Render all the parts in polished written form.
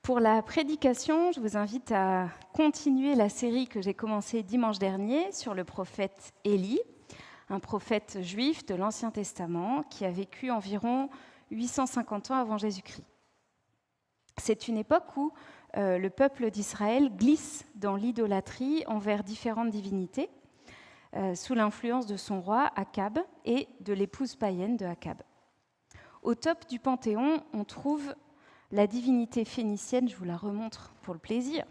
Pour la prédication, je vous invite à continuer la série que j'ai commencée dimanche dernier sur le prophète Élie, un prophète juif de l'Ancien Testament qui a vécu environ 850 ans avant Jésus-Christ. C'est une époque où le peuple d'Israël glisse dans l'idolâtrie envers différentes divinités, sous l'influence de son roi Akab et de l'épouse païenne de Akab. Au top du panthéon, on trouve la divinité phénicienne, je vous la remontre pour le plaisir,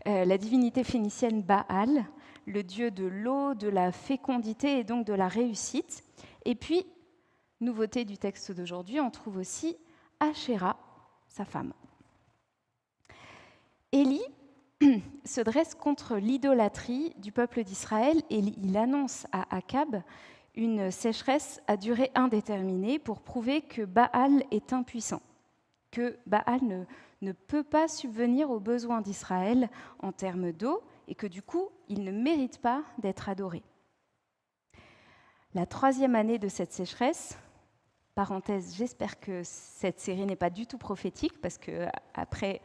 la divinité phénicienne Baal, le dieu de l'eau, de la fécondité et donc de la réussite. Et puis, nouveauté du texte d'aujourd'hui, on trouve aussi Ashéra, sa femme. Élie se dresse contre l'idolâtrie du peuple d'Israël et il annonce à Akab une sécheresse à durée indéterminée pour prouver que Baal est impuissant, que Baal ne peut pas subvenir aux besoins d'Israël en termes d'eau et que du coup, il ne mérite pas d'être adoré. La 3e année de cette sécheresse, parenthèse, j'espère que cette série n'est pas du tout prophétique parce qu'après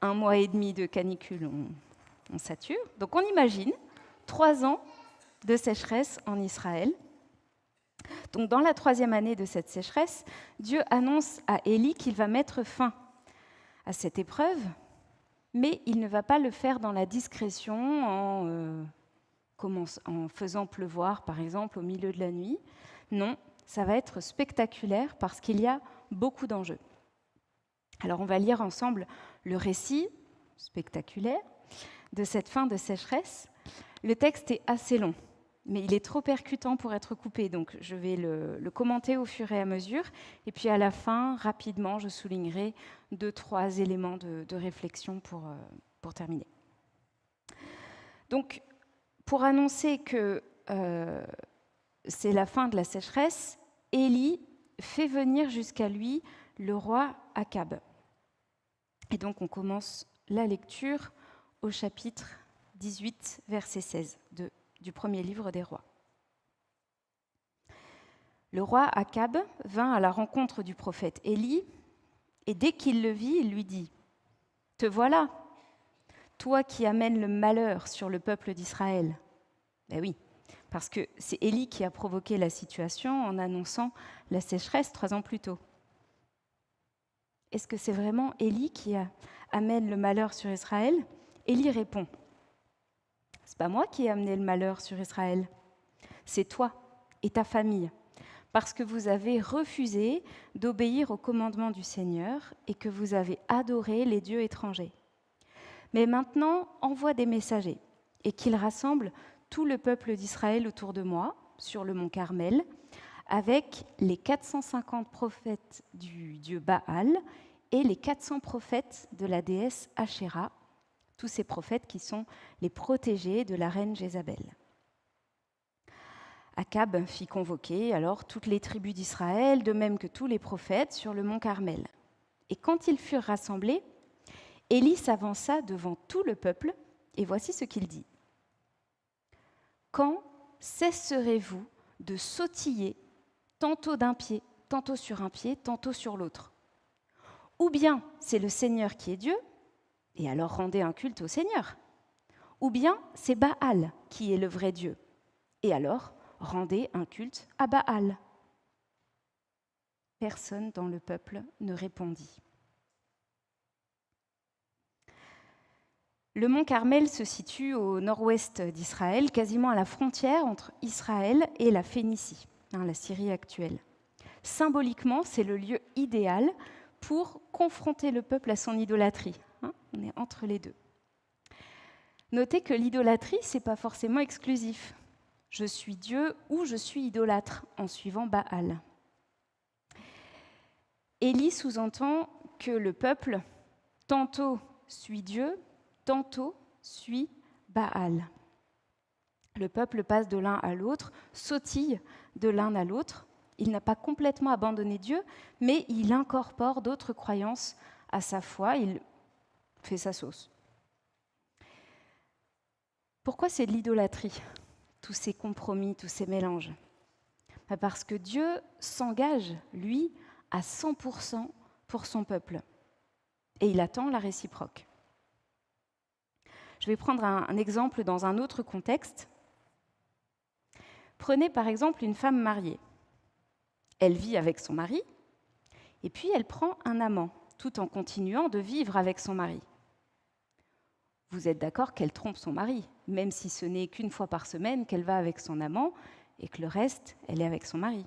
1 mois et demi de canicule, on sature. Donc on imagine 3 ans de sécheresse en Israël. Donc dans la 3e année de cette sécheresse, Dieu annonce à Élie qu'il va mettre fin à cette épreuve, mais il ne va pas le faire dans la discrétion en faisant pleuvoir, par exemple, au milieu de la nuit. Non, ça va être spectaculaire parce qu'il y a beaucoup d'enjeux. Alors on va lire ensemble le récit spectaculaire de cette fin de sécheresse. Le texte est assez long, mais il est trop percutant pour être coupé, donc je vais le commenter au fur et à mesure. Et puis à la fin, rapidement, je soulignerai 2-3 éléments de réflexion pour terminer. Donc, pour annoncer que c'est la fin de la sécheresse, Élie fait venir jusqu'à lui le roi Akab. Et donc on commence la lecture au chapitre 18, verset 16 du premier livre des rois. Le roi Akab vint à la rencontre du prophète Élie, et dès qu'il le vit, il lui dit : « Te voilà, toi qui amènes le malheur sur le peuple d'Israël. » Ben oui, parce que c'est Élie qui a provoqué la situation en annonçant la sécheresse 3 ans plus tôt. Est-ce que c'est vraiment Élie qui amène le malheur sur Israël ? Élie répond : « C'est pas moi qui ai amené le malheur sur Israël, c'est toi et ta famille, parce que vous avez refusé d'obéir au commandement du Seigneur et que vous avez adoré les dieux étrangers. Mais maintenant, envoie des messagers et qu'ils rassemblent tout le peuple d'Israël autour de moi, sur le mont Carmel, avec les 450 prophètes du dieu Baal et les 400 prophètes de la déesse Ashéra, tous ces prophètes qui sont les protégés de la reine Jézabel. » Akab fit convoquer alors toutes les tribus d'Israël, de même que tous les prophètes, sur le mont Carmel. Et quand ils furent rassemblés, Élie s'avança devant tout le peuple, et voici ce qu'il dit : « Quand cesserez-vous de sautiller tantôt d'un pied, tantôt sur un pied, tantôt sur l'autre ? Ou bien c'est le Seigneur qui est Dieu, et alors rendez un culte au Seigneur. Ou bien c'est Baal qui est le vrai Dieu, et alors rendez un culte à Baal. » Personne dans le peuple ne répondit. Le mont Carmel se situe au nord-ouest d'Israël, quasiment à la frontière entre Israël et la Phénicie, la Syrie actuelle. Symboliquement, c'est le lieu idéal pour confronter le peuple à son idolâtrie. On est entre les deux. Notez que l'idolâtrie, ce n'est pas forcément exclusif. Je suis Dieu ou je suis idolâtre en suivant Baal. Élie sous-entend que le peuple tantôt suit Dieu, tantôt suit Baal. Le peuple passe de l'un à l'autre, sautille de l'un à l'autre. Il n'a pas complètement abandonné Dieu, mais il incorpore d'autres croyances à sa foi, il fait sa sauce. Pourquoi c'est de l'idolâtrie, tous ces compromis, tous ces mélanges ? Parce que Dieu s'engage, lui, à 100% pour son peuple. et il attend la réciproque. Je vais prendre un exemple dans un autre contexte. Prenez par exemple une femme mariée. Elle vit avec son mari, et puis elle prend un amant, tout en continuant de vivre avec son mari. Vous êtes d'accord qu'elle trompe son mari, même si ce n'est qu'une fois par semaine qu'elle va avec son amant, et que le reste, elle est avec son mari.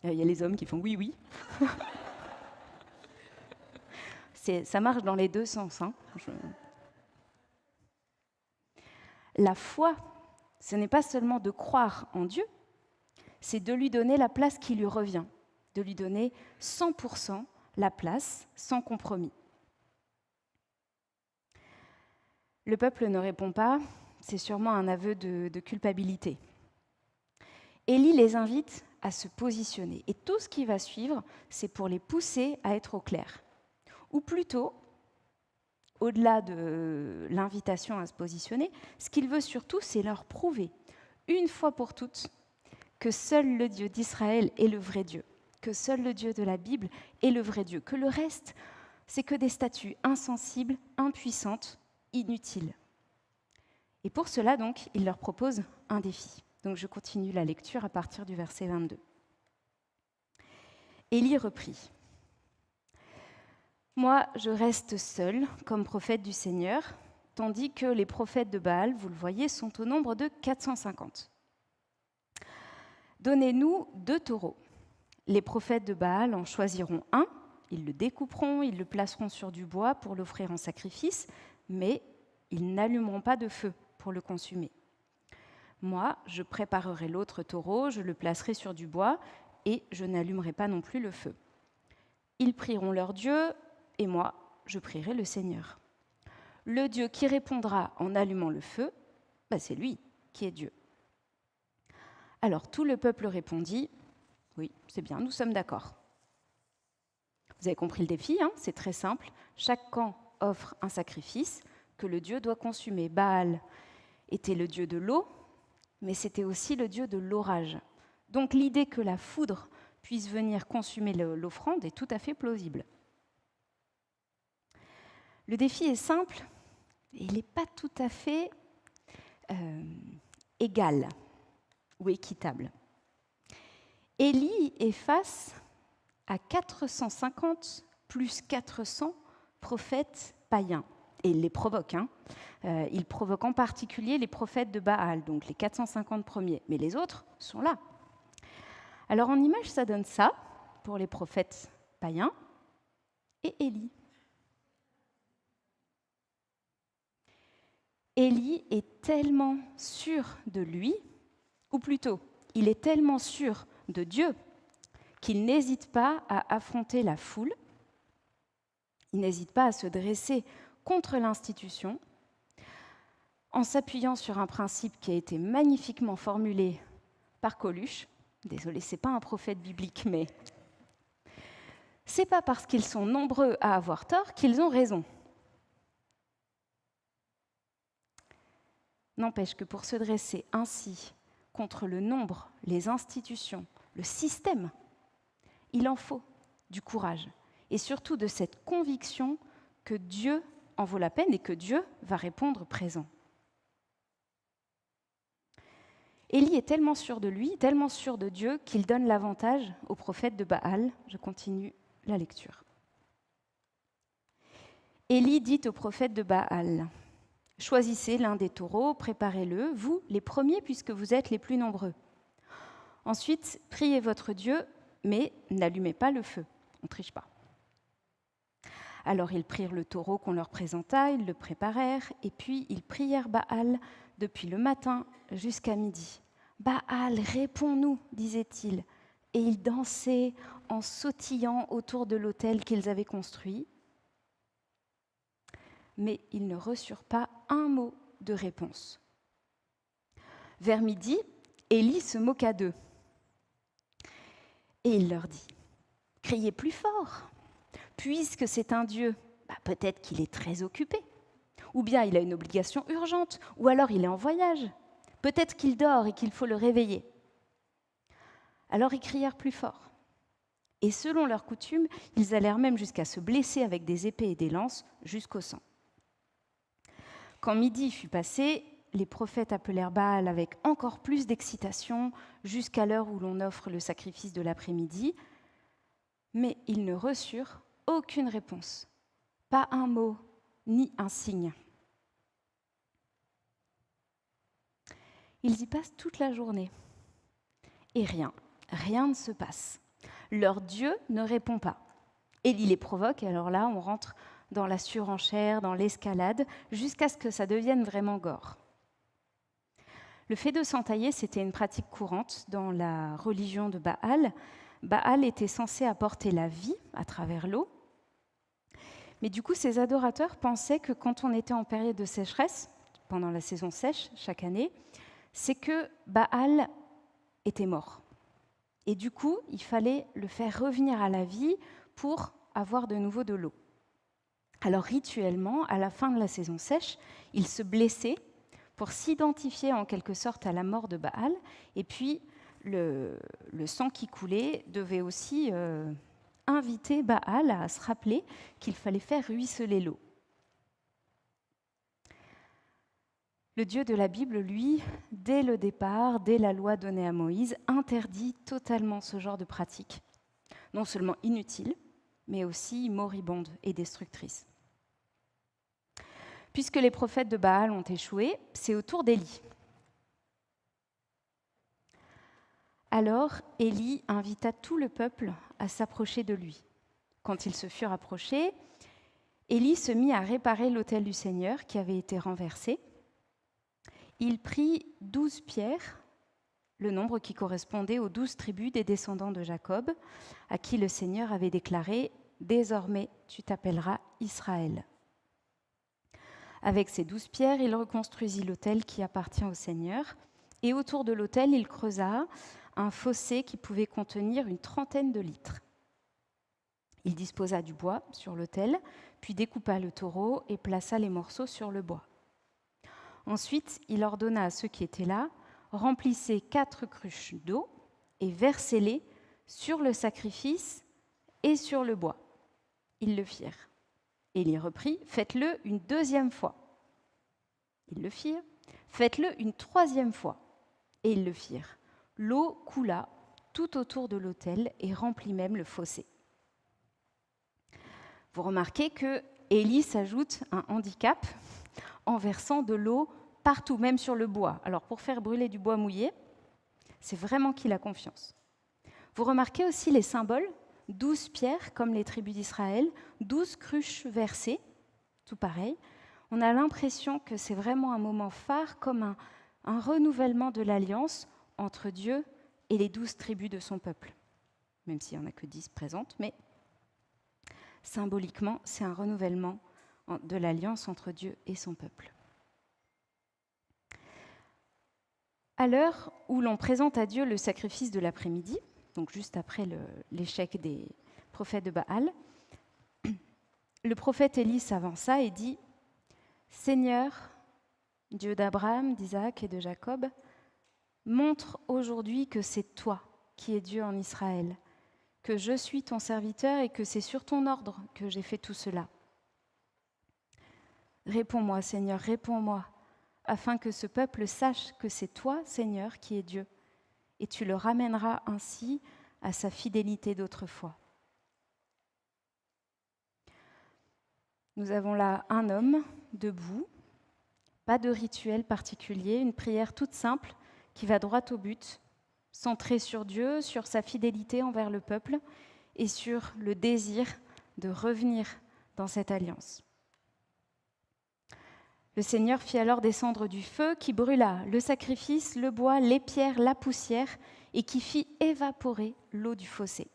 Il y a les hommes qui font oui, oui. Ça marche dans les deux sens. La foi, ce n'est pas seulement de croire en Dieu, c'est de lui donner la place qui lui revient, de lui donner 100% la place, sans compromis. Le peuple ne répond pas, c'est sûrement un aveu de culpabilité. Élie les invite à se positionner, et tout ce qui va suivre, c'est pour les pousser à être au clair. Ou plutôt, au-delà de l'invitation à se positionner, ce qu'il veut surtout, c'est leur prouver, une fois pour toutes, que seul le Dieu d'Israël est le vrai Dieu, que seul le Dieu de la Bible est le vrai Dieu, que le reste, c'est que des statues insensibles, impuissantes, inutiles. Et pour cela, donc, il leur propose un défi. Donc je continue la lecture à partir du verset 22. Élie reprit. « Moi, je reste seul comme prophète du Seigneur, tandis que les prophètes de Baal, vous le voyez, sont au nombre de 450. Donnez-nous 2 taureaux. Les prophètes de Baal en choisiront un, ils le découperont, ils le placeront sur du bois pour l'offrir en sacrifice, mais ils n'allumeront pas de feu pour le consumer. Moi, je préparerai l'autre taureau, je le placerai sur du bois, et je n'allumerai pas non plus le feu. Ils prieront leur Dieu, et moi, je prierai le Seigneur. Le Dieu qui répondra en allumant le feu, c'est lui qui est Dieu. » Alors tout le peuple répondit, « Oui, c'est bien, nous sommes d'accord. » Vous avez compris le défi, c'est très simple. Chaque camp offre un sacrifice que le Dieu doit consumer. Baal était le dieu de l'eau, mais c'était aussi le dieu de l'orage. Donc l'idée que la foudre puisse venir consumer l'offrande est tout à fait plausible. Le défi est simple, et il n'est pas tout à fait égal ou équitable. Élie est face à 450 plus 400 prophètes païens. Et il les provoque. Il provoque en particulier les prophètes de Baal, donc les 450 premiers. Mais les autres sont là. Alors en image, ça donne ça pour les prophètes païens et Élie. Élie est tellement sûr de lui, ou plutôt, il est tellement sûr de Dieu qu'il n'hésite pas à affronter la foule, il n'hésite pas à se dresser contre l'institution, en s'appuyant sur un principe qui a été magnifiquement formulé par Coluche. Désolé, ce n'est pas un prophète biblique, mais c'est pas parce qu'ils sont nombreux à avoir tort qu'ils ont raison. N'empêche que pour se dresser ainsi contre le nombre, les institutions, le système, il en faut du courage et surtout de cette conviction que Dieu en vaut la peine et que Dieu va répondre présent. Élie est tellement sûr de lui, tellement sûr de Dieu, qu'il donne l'avantage au prophète de Baal. Je continue la lecture. Élie dit au prophète de Baal, « Choisissez l'un des taureaux, préparez-le, vous, les premiers, puisque vous êtes les plus nombreux. Ensuite, priez votre Dieu, mais n'allumez pas le feu. » On ne triche pas. Alors ils prirent le taureau qu'on leur présenta, ils le préparèrent, et puis ils prièrent Baal depuis le matin jusqu'à midi. « Baal, réponds-nous, disait-il. » Et ils dansaient en sautillant autour de l'autel qu'ils avaient construit. Mais ils ne reçurent pas un mot de réponse. Vers midi, Élie se moqua d'eux. Et il leur dit, « Criez plus fort, puisque c'est un Dieu, peut-être qu'il est très occupé, ou bien il a une obligation urgente, ou alors il est en voyage. Peut-être qu'il dort et qu'il faut le réveiller. » Alors ils crièrent plus fort. Et selon leur coutume, ils allèrent même jusqu'à se blesser avec des épées et des lances jusqu'au sang. Quand midi fut passé, les prophètes appelèrent Baal avec encore plus d'excitation jusqu'à l'heure où l'on offre le sacrifice de l'après-midi, mais ils ne reçurent aucune réponse, pas un mot ni un signe. Ils y passent toute la journée et rien ne se passe. Leur Dieu ne répond pas. Élie les provoque, et alors là, on rentre dans la surenchère, dans l'escalade, jusqu'à ce que ça devienne vraiment gore. Le fait de s'entailler, c'était une pratique courante dans la religion de Baal. Baal était censé apporter la vie à travers l'eau. Mais du coup, ces adorateurs pensaient que quand on était en période de sécheresse, pendant la saison sèche chaque année, c'est que Baal était mort. Et du coup, il fallait le faire revenir à la vie pour avoir de nouveau de l'eau. Alors rituellement, à la fin de la saison sèche, il se blessait pour s'identifier en quelque sorte à la mort de Baal. Et puis, le sang qui coulait devait aussi inviter Baal à se rappeler qu'il fallait faire ruisseler l'eau. Le Dieu de la Bible, lui, dès le départ, dès la loi donnée à Moïse, interdit totalement ce genre de pratique, non seulement inutile, mais aussi moribonde et destructrice. Puisque les prophètes de Baal ont échoué, c'est au tour d'Élie. Alors, Élie invita tout le peuple à s'approcher de lui. Quand ils se furent approchés, Élie se mit à réparer l'autel du Seigneur qui avait été renversé. Il prit 12 pierres, le nombre qui correspondait aux 12 tribus des descendants de Jacob, à qui le Seigneur avait déclaré « Désormais, tu t'appelleras Israël ». Avec ces 12 pierres, il reconstruisit l'autel qui appartient au Seigneur, et autour de l'autel, il creusa un fossé qui pouvait contenir une trentaine de litres. Il disposa du bois sur l'autel, puis découpa le taureau et plaça les morceaux sur le bois. Ensuite, il ordonna à ceux qui étaient là, remplissez 4 cruches d'eau et versez-les sur le sacrifice et sur le bois. Ils le firent. Élie reprit, faites-le une 2e fois. Ils le firent. Faites-le une 3e fois. Et ils le firent. L'eau coula tout autour de l'autel et remplit même le fossé. Vous remarquez que Élie s'ajoute un handicap en versant de l'eau partout, même sur le bois. Alors pour faire brûler du bois mouillé, c'est vraiment qu'il a confiance. Vous remarquez aussi les symboles, 12 pierres comme les tribus d'Israël, 12 cruches versées, tout pareil. On a l'impression que c'est vraiment un moment phare, comme un renouvellement de l'alliance entre Dieu et les 12 tribus de son peuple. Même s'il n'y en a que 10 présentes, mais symboliquement, c'est un renouvellement de l'alliance entre Dieu et son peuple. À l'heure où l'on présente à Dieu le sacrifice de l'après-midi, donc juste après l'échec des prophètes de Baal, le prophète Élie s'avança et dit « Seigneur, Dieu d'Abraham, d'Isaac et de Jacob, montre aujourd'hui que c'est toi qui es Dieu en Israël, que je suis ton serviteur et que c'est sur ton ordre que j'ai fait tout cela. Réponds-moi, Seigneur, réponds-moi, afin que ce peuple sache que c'est toi, Seigneur, qui es Dieu, et tu le ramèneras ainsi à sa fidélité d'autrefois. » Nous avons là un homme debout, pas de rituel particulier, une prière toute simple qui va droit au but, centrée sur Dieu, sur sa fidélité envers le peuple et sur le désir de revenir dans cette alliance. Le Seigneur fit alors descendre du feu qui brûla le sacrifice, le bois, les pierres, la poussière et qui fit évaporer l'eau du fossé.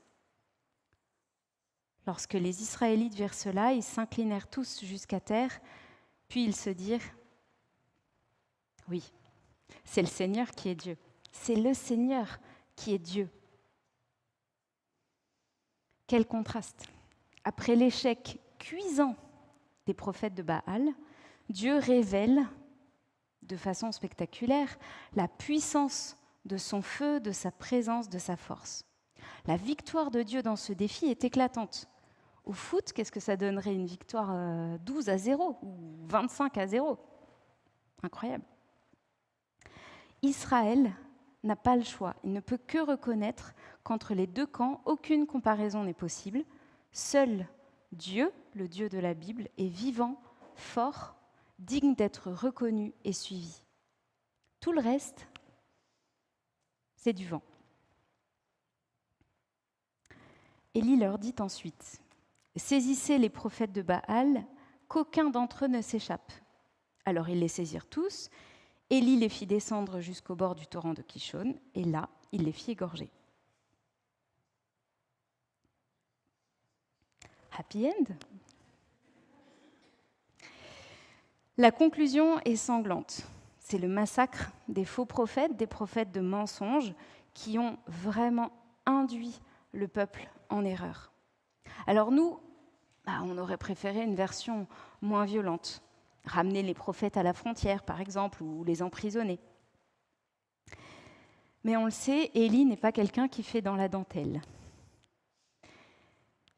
Lorsque les Israélites virent cela, ils s'inclinèrent tous jusqu'à terre, puis ils se dirent « Oui, c'est le Seigneur qui est Dieu. C'est le Seigneur qui est Dieu. » Quel contraste! Après l'échec cuisant des prophètes de Baal, Dieu révèle de façon spectaculaire la puissance de son feu, de sa présence, de sa force. La victoire de Dieu dans ce défi est éclatante. Au foot, qu'est-ce que ça donnerait une victoire 12-0 ou 25-0? Incroyable. Israël n'a pas le choix. Il ne peut que reconnaître qu'entre les deux camps, aucune comparaison n'est possible. Seul Dieu, le Dieu de la Bible, est vivant, fort, digne d'être reconnu et suivi. Tout le reste, c'est du vent. Élie leur dit ensuite, « Saisissez les prophètes de Baal, qu'aucun d'entre eux ne s'échappe. » Alors ils les saisirent tous. Élie les fit descendre jusqu'au bord du torrent de Kishon, et là, il les fit égorger. Happy end. La conclusion est sanglante. C'est le massacre des faux prophètes, des prophètes de mensonges, qui ont vraiment induit le peuple en erreur. Alors nous, on aurait préféré une version moins violente. Ramener les prophètes à la frontière, par exemple, ou les emprisonner. Mais on le sait, Élie n'est pas quelqu'un qui fait dans la dentelle.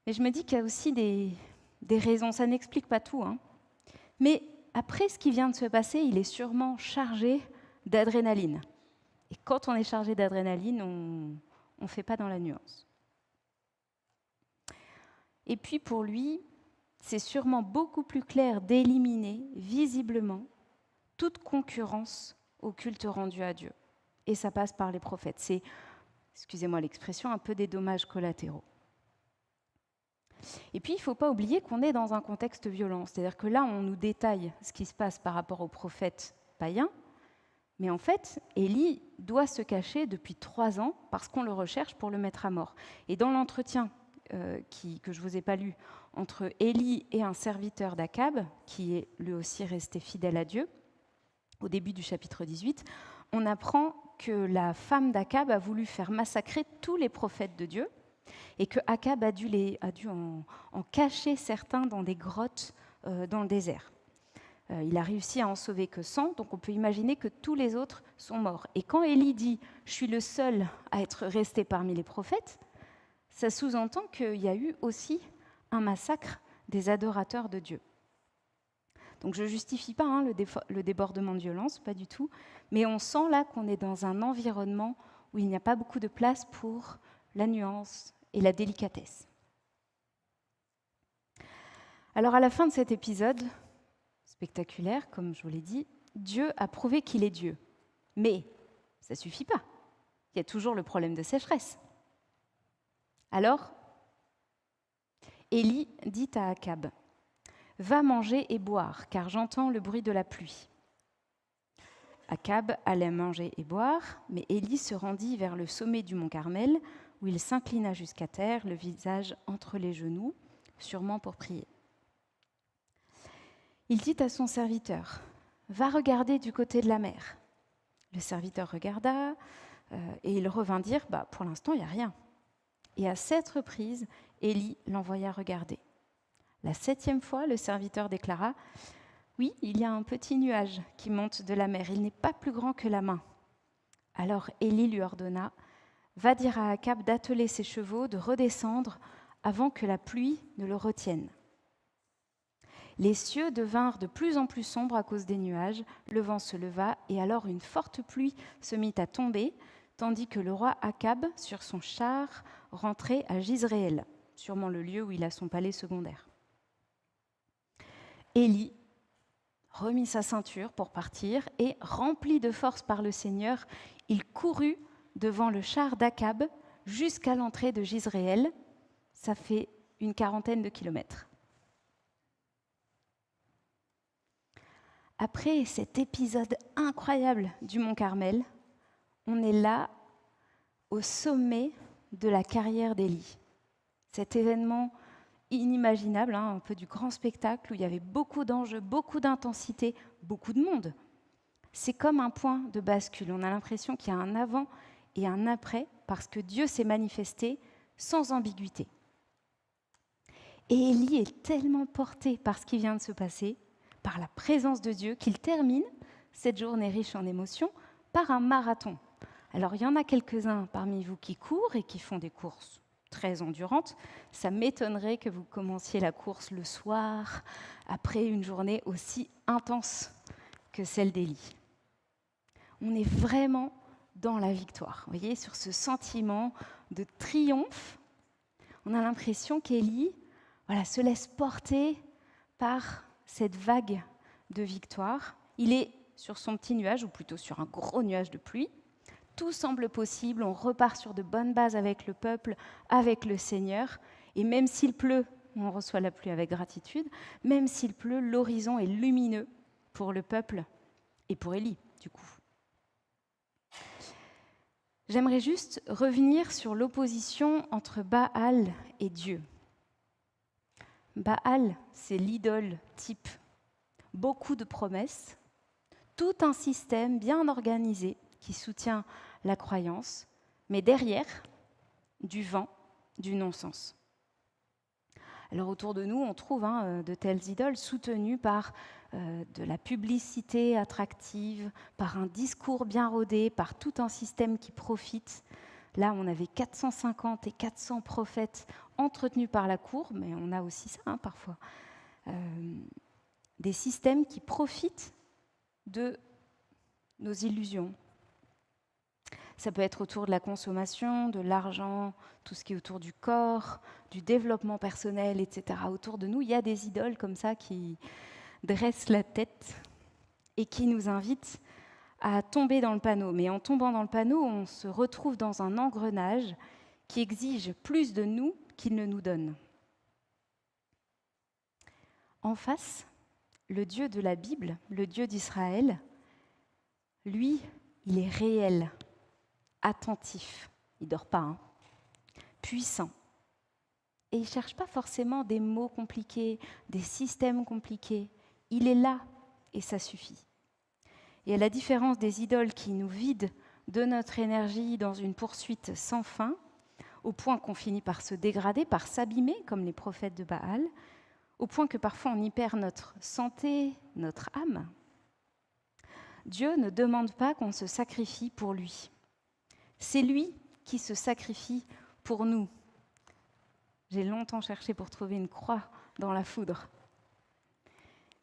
Mais je me dis qu'il y a aussi des raisons, ça n'explique pas tout. Mais après ce qui vient de se passer, il est sûrement chargé d'adrénaline. Et quand on est chargé d'adrénaline, on ne fait pas dans la nuance. Et puis pour lui, c'est sûrement beaucoup plus clair d'éliminer visiblement toute concurrence au culte rendu à Dieu. Et ça passe par les prophètes. C'est, excusez-moi l'expression, un peu des dommages collatéraux. Et puis, il ne faut pas oublier qu'on est dans un contexte violent. C'est-à-dire que là, on nous détaille ce qui se passe par rapport aux prophètes païens. Mais en fait, Élie doit se cacher depuis 3 ans parce qu'on le recherche pour le mettre à mort. Et dans l'entretien que je ne vous ai pas lu, entre Élie et un serviteur d'Akab, qui est lui aussi resté fidèle à Dieu, au début du chapitre 18, on apprend que la femme d'Akab a voulu faire massacrer tous les prophètes de Dieu et que Akab a dû en cacher certains dans des grottes dans le désert. Il a réussi à en sauver que 100, donc on peut imaginer que tous les autres sont morts. Et quand Élie dit « je suis le seul à être resté parmi les prophètes », ça sous-entend qu'il y a eu aussi un massacre des adorateurs de Dieu. Donc je ne justifie pas le débordement de violence, pas du tout, mais on sent là qu'on est dans un environnement où il n'y a pas beaucoup de place pour la nuance et la délicatesse. Alors à la fin de cet épisode, spectaculaire, comme je vous l'ai dit, Dieu a prouvé qu'il est Dieu. Mais ça ne suffit pas. Il y a toujours le problème de sécheresse. Alors, Élie dit à Akab, « Va manger et boire, car j'entends le bruit de la pluie. » Akab allait manger et boire, mais Élie se rendit vers le sommet du mont Carmel, où il s'inclina jusqu'à terre, le visage entre les genoux, sûrement pour prier. Il dit à son serviteur, « Va regarder du côté de la mer. » Le serviteur regarda et il revint dire, « Pour l'instant, il n'y a rien. » Et à 7 reprises, Élie l'envoya regarder. La 7e fois, le serviteur déclara, « Oui, il y a un petit nuage qui monte de la mer. Il n'est pas plus grand que la main. » Alors Élie lui ordonna, « Va dire à Akab d'atteler ses chevaux, de redescendre avant que la pluie ne le retienne. » Les cieux devinrent de plus en plus sombres à cause des nuages, le vent se leva, et alors une forte pluie se mit à tomber, tandis que le roi Akab, sur son char, rentrait à Jizréel, sûrement le lieu où il a son palais secondaire. Élie remit sa ceinture pour partir, et, rempli de force par le Seigneur, il courut devant le char d'Akab jusqu'à l'entrée de Jizréel. Ça fait une 40aine de kilomètres. Après cet épisode incroyable du mont Carmel, on est là au sommet de la carrière d'Élie. Cet événement inimaginable, un peu du grand spectacle où il y avait beaucoup d'enjeux, beaucoup d'intensité, beaucoup de monde. C'est comme un point de bascule. On a l'impression qu'il y a un avant et un après parce que Dieu s'est manifesté sans ambiguïté. Et Élie est tellement porté par ce qui vient de se passer, par la présence de Dieu, qu'il termine cette journée riche en émotions par un marathon. Alors, il y en a quelques-uns parmi vous qui courent et qui font des courses très endurante, ça m'étonnerait que vous commenciez la course le soir, après une journée aussi intense que celle d'Élie. On est vraiment dans la victoire. Vous voyez, sur ce sentiment de triomphe, on a l'impression qu'Élie se laisse porter par cette vague de victoire. Il est sur son petit nuage, ou plutôt sur un gros nuage de pluie. Tout semble possible, on repart sur de bonnes bases avec le peuple, avec le Seigneur. Et même s'il pleut, on reçoit la pluie avec gratitude, même s'il pleut, l'horizon est lumineux pour le peuple et pour Élie, du coup. J'aimerais juste revenir sur l'opposition entre Baal et Dieu. Baal, c'est l'idole type. Beaucoup de promesses, tout un système bien organisé qui soutient la croyance, mais derrière, du vent, du non-sens. Alors autour de nous, on trouve de telles idoles soutenues par de la publicité attractive, par un discours bien rodé, par tout un système qui profite. Là, on avait 450 et 400 prophètes entretenus par la cour, mais on a aussi ça parfois. Des systèmes qui profitent de nos illusions. Ça peut être autour de la consommation, de l'argent, tout ce qui est autour du corps, du développement personnel, etc. Autour de nous, il y a des idoles comme ça qui dressent la tête et qui nous invitent à tomber dans le panneau. Mais en tombant dans le panneau, on se retrouve dans un engrenage qui exige plus de nous qu'il ne nous donne. En face, le Dieu de la Bible, le Dieu d'Israël, lui, il est réel, attentif, il ne dort pas, puissant. Et il ne cherche pas forcément des mots compliqués, des systèmes compliqués. Il est là et ça suffit. Et à la différence des idoles qui nous vident de notre énergie dans une poursuite sans fin, au point qu'on finit par se dégrader, par s'abîmer, comme les prophètes de Baal, au point que parfois on y perd notre santé, notre âme, Dieu ne demande pas qu'on se sacrifie pour lui. C'est lui qui se sacrifie pour nous. J'ai longtemps cherché pour trouver une croix dans la foudre.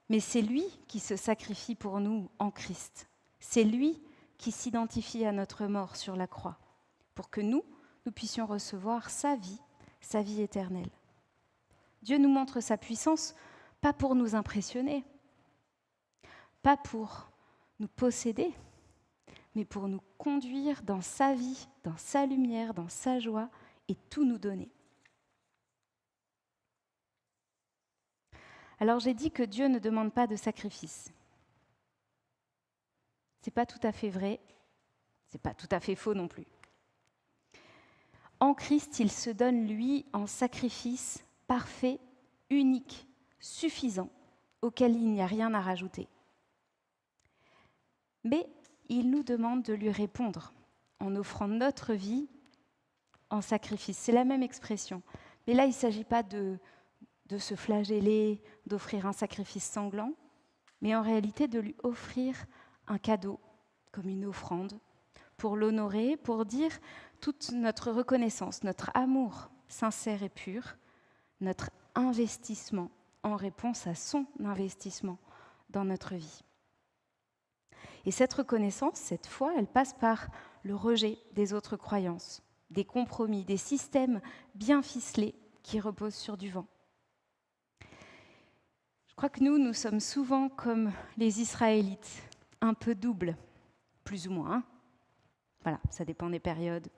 Mais c'est lui qui se sacrifie pour nous en Christ. C'est lui qui s'identifie à notre mort sur la croix, pour que nous puissions recevoir sa vie éternelle. Dieu nous montre sa puissance, pas pour nous impressionner, pas pour nous posséder, mais pour nous conduire dans sa vie, dans sa lumière, dans sa joie, et tout nous donner. Alors j'ai dit que Dieu ne demande pas de sacrifice. C'est pas tout à fait vrai, c'est pas tout à fait faux non plus. En Christ, il se donne, lui, en sacrifice parfait, unique, suffisant, auquel il n'y a rien à rajouter. Mais il nous demande de lui répondre en offrant notre vie en sacrifice. C'est la même expression. Mais là, il ne s'agit pas de se flageller, d'offrir un sacrifice sanglant, mais en réalité de lui offrir un cadeau, comme une offrande, pour l'honorer, pour dire toute notre reconnaissance, notre amour sincère et pur, notre investissement en réponse à son investissement dans notre vie. Et cette reconnaissance, cette foi, elle passe par le rejet des autres croyances, des compromis, des systèmes bien ficelés qui reposent sur du vent. Je crois que nous sommes souvent comme les Israélites, un peu doubles, plus ou moins. Voilà, ça dépend des périodes.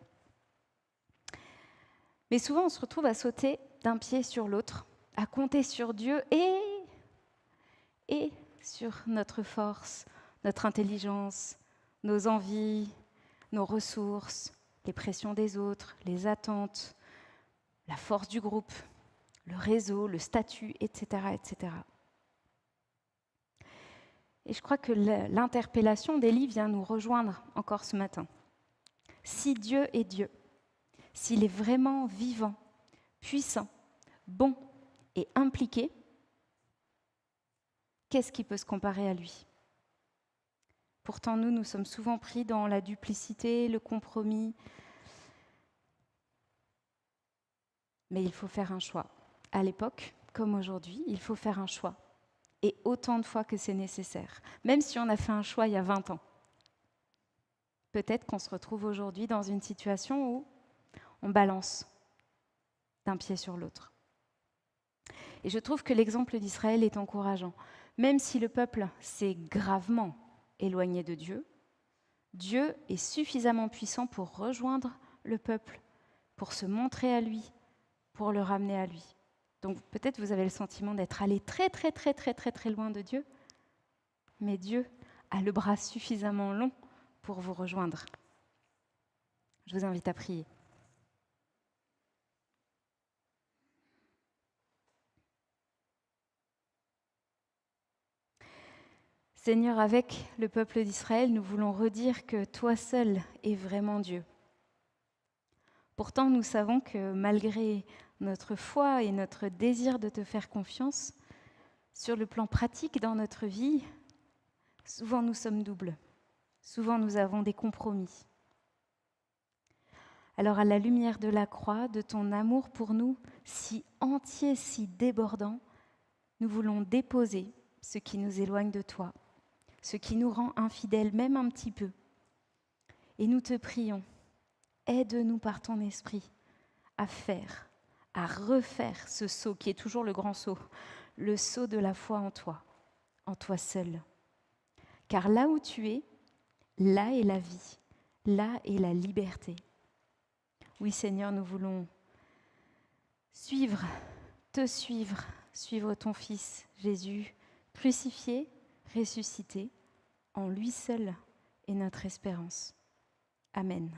Mais souvent, on se retrouve à sauter d'un pied sur l'autre, à compter sur Dieu et sur notre force, notre intelligence, nos envies, nos ressources, les pressions des autres, les attentes, la force du groupe, le réseau, le statut, etc., etc. Et je crois que l'interpellation d'Élie vient nous rejoindre encore ce matin. Si Dieu est Dieu, s'il est vraiment vivant, puissant, bon et impliqué, qu'est-ce qui peut se comparer à lui ? Pourtant, nous sommes souvent pris dans la duplicité, le compromis. Mais il faut faire un choix. À l'époque, comme aujourd'hui, il faut faire un choix. Et autant de fois que c'est nécessaire. Même si on a fait un choix il y a 20 ans. Peut-être qu'on se retrouve aujourd'hui dans une situation où on balance d'un pied sur l'autre. Et je trouve que l'exemple d'Israël est encourageant. Même si le peuple s'est gravement éloigné de Dieu, Dieu est suffisamment puissant pour rejoindre le peuple, pour se montrer à lui, pour le ramener à lui. Donc peut-être vous avez le sentiment d'être allé très très très très très très loin de Dieu, mais Dieu a le bras suffisamment long pour vous rejoindre. Je vous invite à prier. Seigneur, avec le peuple d'Israël, nous voulons redire que toi seul es vraiment Dieu. Pourtant, nous savons que malgré notre foi et notre désir de te faire confiance, sur le plan pratique dans notre vie, souvent nous sommes doubles, souvent nous avons des compromis. Alors à la lumière de la croix, de ton amour pour nous, si entier, si débordant, nous voulons déposer ce qui nous éloigne de toi, ce qui nous rend infidèles, même un petit peu. Et nous te prions, aide-nous par ton esprit à faire, à refaire ce saut qui est toujours le grand saut, le saut de la foi en toi seul. Car là où tu es, là est la vie, là est la liberté. Oui Seigneur, nous voulons te suivre ton Fils Jésus, crucifié, ressuscité, en lui seul est notre espérance. Amen.